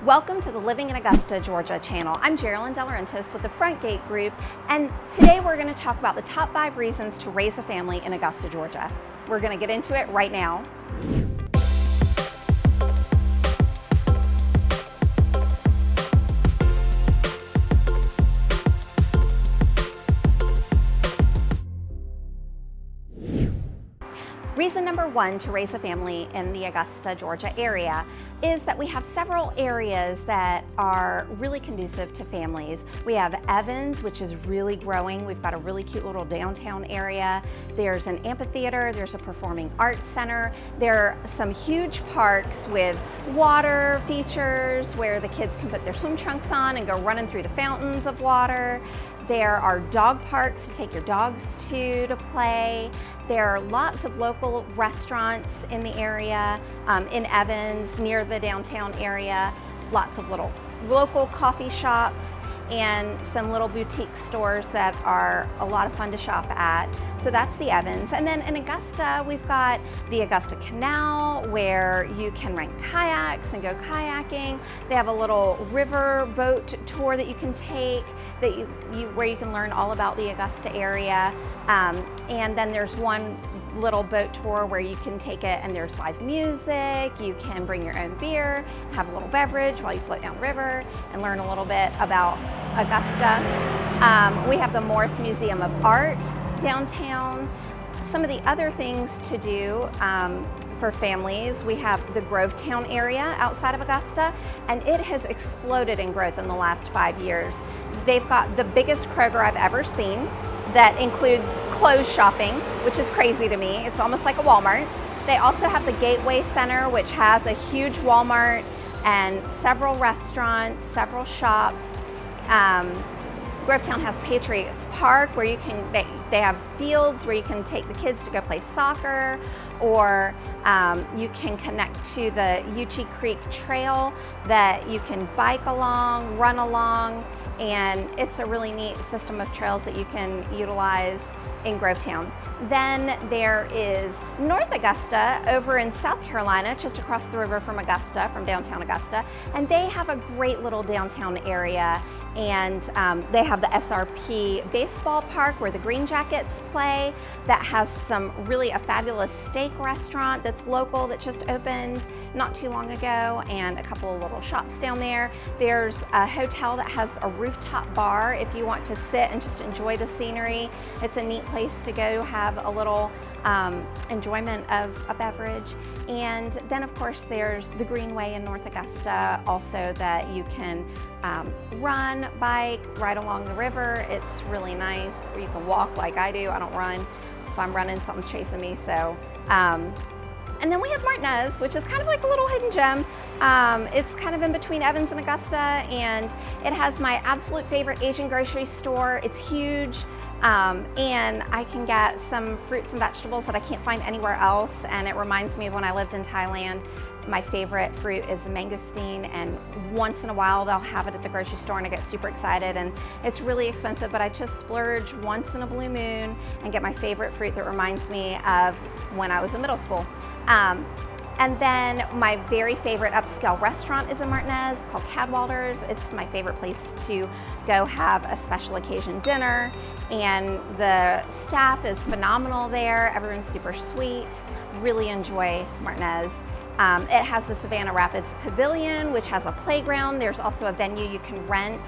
Welcome to the Living in Augusta, Georgia channel. I'm Gerilyn Laurentys with the Front Gate Group, and today we're going to talk about the top 5 reasons to raise a family in Augusta, Georgia. We're going to get into it right now. Reason number 1 to raise a family in the Augusta, Georgia area is that we have several areas that are really conducive to families. We have Evans, which is really growing. We've got a really cute little downtown area. There's an amphitheater, there's a performing arts center. There are some huge parks with water features where the kids can put their swim trunks on and go running through the fountains of water. There are dog parks to take your dogs to play. There are lots of local restaurants in the area, in Evans, near the downtown area, lots of little local coffee shops and some little boutique stores that are a lot of fun to shop at. So that's the Evans. And then in Augusta, we've got the Augusta Canal where you can rent kayaks and go kayaking. They have a little river boat tour that you can take that where you can learn all about the Augusta area. And then there's one little boat tour where you can take it and there's live music. You can bring your own beer, have a little beverage while you float down the river and learn a little bit about Augusta. We have the Morris Museum of Art downtown. Some of the other things to do for families, we have the Grovetown area outside of Augusta, and it has exploded in growth in the last 5 years. They've got the biggest Kroger I've ever seen that includes clothes shopping, which is crazy to me. It's almost like a Walmart. They also have the Gateway Center, which has a huge Walmart and several restaurants, several shops. Grovetown has Patriots Park where you can, they have fields where you can take the kids to go play soccer, or you can connect to the Uchee Creek Trail that you can bike along, run along, and it's a really neat system of trails that you can utilize in Grovetown. Then there is North Augusta over in South Carolina, just across the river from Augusta, from downtown Augusta, and they have a great little downtown area. And they have the SRP baseball park where the Green Jackets play. That has a fabulous steak restaurant that's local that just opened not too long ago, and a couple of little shops down there. There's a hotel that has a rooftop bar if you want to sit and just enjoy the scenery. It's a neat place to go have a little enjoyment of a beverage. And then of course there's the Greenway in North Augusta also that you can run, bike, ride along the river. It's really nice. Or you can walk like I do. I don't run. If I'm running, something's chasing me. So, and then we have Martinez, which is kind of like a little hidden gem. It's kind of in between Evans and Augusta, and it has my absolute favorite Asian grocery store. It's huge. And I can get some fruits and vegetables that I can't find anywhere else, and it reminds me of when I lived in Thailand. My favorite fruit is the mangosteen, and once in a while they'll have it at the grocery store and I get super excited, and it's really expensive, but I just splurge once in a blue moon and get my favorite fruit that reminds me of when I was in middle school. And then my very favorite upscale restaurant is in Martinez called Cadwalder's. It's my favorite place to go have a special occasion dinner, and the staff is phenomenal there. Everyone's super sweet. Really enjoy Martinez. It has the Savannah Rapids Pavilion, which has a playground. There's also a venue you can rent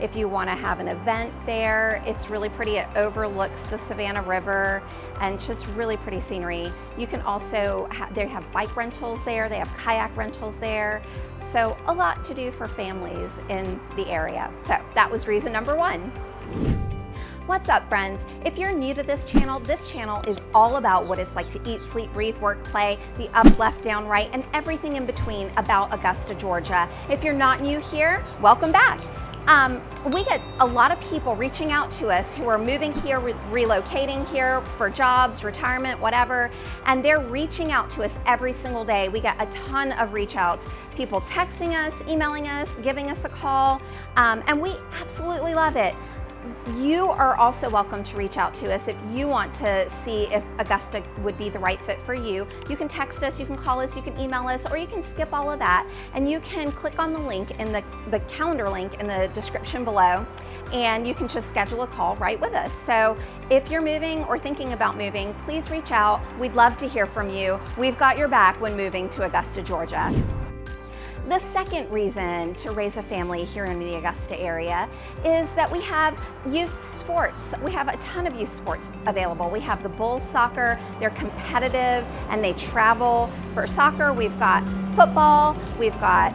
if you want to have an event there. It's really pretty. It overlooks the Savannah River and just really pretty scenery. You can also, they have bike rentals there. They have kayak rentals there. So a lot to do for families in the area. So that was reason number 1. What's up, friends? If you're new to this channel is all about what it's like to eat, sleep, breathe, work, play, the up, left, down, right, and everything in between about Augusta, Georgia. If you're not new here, welcome back. We get a lot of people reaching out to us who are moving here, relocating here for jobs, retirement, whatever, and they're reaching out to us every single day. We get a ton of reach outs, people texting us, emailing us, giving us a call, and we absolutely love it. You are also welcome to reach out to us if you want to see if Augusta would be the right fit for you. You can text us, you can call us, you can email us, or you can skip all of that and you can click on the link in the calendar link in the description below, and you can just schedule a call right with us. So if you're moving or thinking about moving, please reach out. We'd love to hear from you. We've got your back when moving to Augusta, Georgia. The second reason to raise a family here in the Augusta area is that we have youth sports. We have a ton of youth sports available. We have the Bulls soccer. They're competitive and they travel. For soccer, we've got football, we've got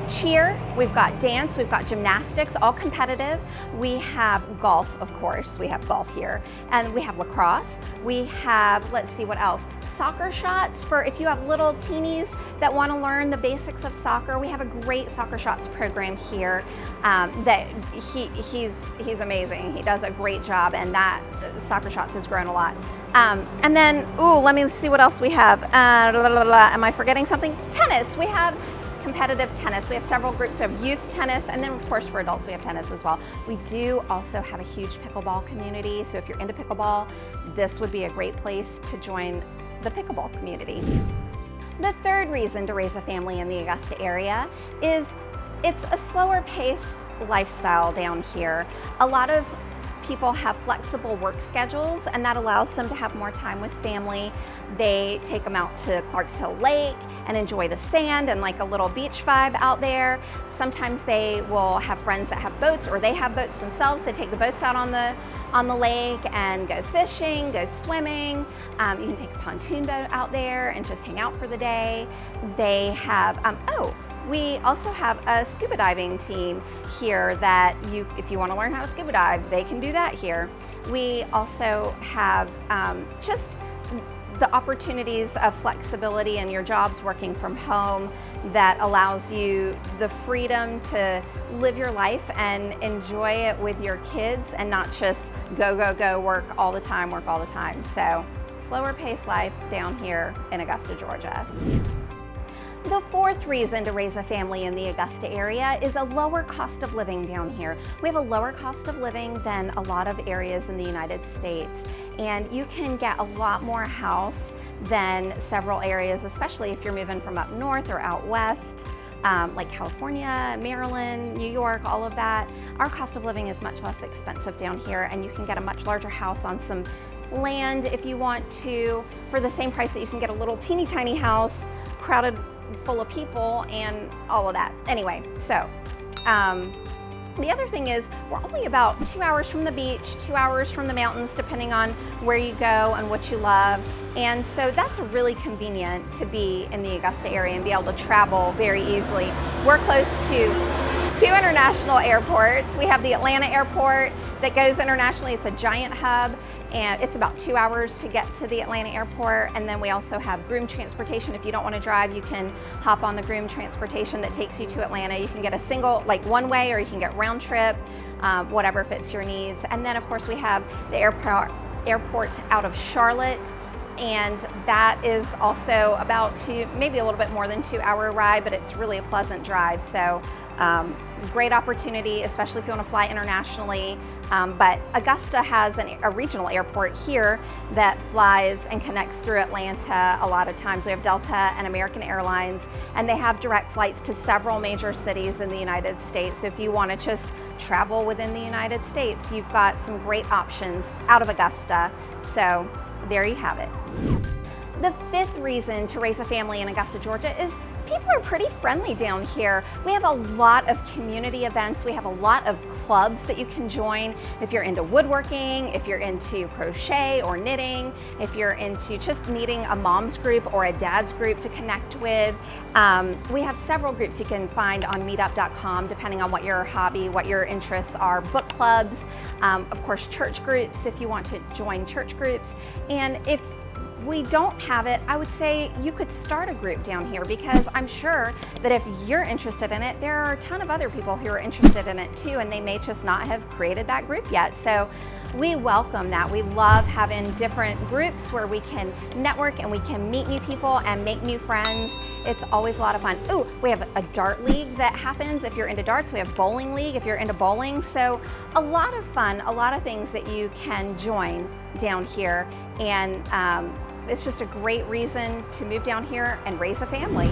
cheer, we've got dance, we've got gymnastics, all competitive. We have golf, of course. We have golf here. And we have lacrosse. We have, let's see what else, soccer shots for if you have little teenies that want to learn the basics of soccer. We have a great soccer shots program here that he's amazing. He does a great job, and that soccer shots has grown a lot. And then, let me see what else we have. Am I forgetting something? Tennis. We have competitive tennis. We have several groups. We have youth tennis, and then of course for adults we have tennis as well. We do also have a huge pickleball community, so if you're into pickleball, this would be a great place to join the pickleball community. The third reason to raise a family in the Augusta area is it's a slower paced lifestyle down here. A lot of people have flexible work schedules, and that allows them to have more time with family. They take them out to Clarks Hill Lake and enjoy the sand and like a little beach vibe out there. Sometimes they will have friends that have boats, or they have boats themselves. They take the boats out on the lake and go fishing, go swimming. You can take a pontoon boat out there and just hang out for the day. They have, we also have a scuba diving team here that if you want to learn how to scuba dive, they can do that here. We also have just the opportunities of flexibility in your jobs, working from home, that allows you the freedom to live your life and enjoy it with your kids and not just go, work all the time. So slower paced life down here in Augusta, Georgia. The fourth reason to raise a family in the Augusta area is a lower cost of living down here. We have a lower cost of living than a lot of areas in the United States, and you can get a lot more house than several areas, especially if you're moving from up north or out west, like California, Maryland, New York, all of that. Our cost of living is much less expensive down here, and you can get a much larger house on some land if you want to, for the same price that you can get a little teeny tiny house crowded full of people and all of that. Anyway, so the other thing is we're only about 2 hours from the beach, 2 hours from the mountains, depending on where you go and what you love. And so that's really convenient to be in the Augusta area and be able to travel very easily. We're close to two international airports. We have the Atlanta airport that goes internationally. It's a giant hub, and it's about 2 hours to get to the Atlanta airport. And then we also have groom transportation. If you don't want to drive, you can hop on the groom transportation that takes you to Atlanta. You can get a single, like one way, or you can get round trip, whatever fits your needs. And then of course we have the airport out of Charlotte, and that is also about maybe a little bit more than 2 hour ride, but it's really a pleasant drive. So great opportunity, especially if you want to fly internationally. But Augusta has a regional airport here that flies and connects through Atlanta a lot of times. We have Delta and American Airlines, and they have direct flights to several major cities in the United States. So if you want to just travel within the United States, you've got some great options out of Augusta. So there you have it. The fifth reason to raise a family in Augusta, Georgia is people are pretty friendly down here. We have a lot of community events. We have a lot of clubs that you can join if you're into woodworking, if you're into crochet or knitting, if you're into just needing a mom's group or a dad's group to connect with. We have several groups you can find on meetup.com depending on what your hobby, what your interests are. Book clubs, of course church groups if you want to join church groups. And if we don't have it, I would say you could start a group down here, because I'm sure that if you're interested in it, there are a ton of other people who are interested in it too, and they may just not have created that group yet. So we welcome that. We love having different groups where we can network and we can meet new people and make new friends. It's always a lot of fun. Oh, we have a dart league that happens if you're into darts. We have bowling league if you're into bowling. So a lot of fun, a lot of things that you can join down here. And it's just a great reason to move down here and raise a family.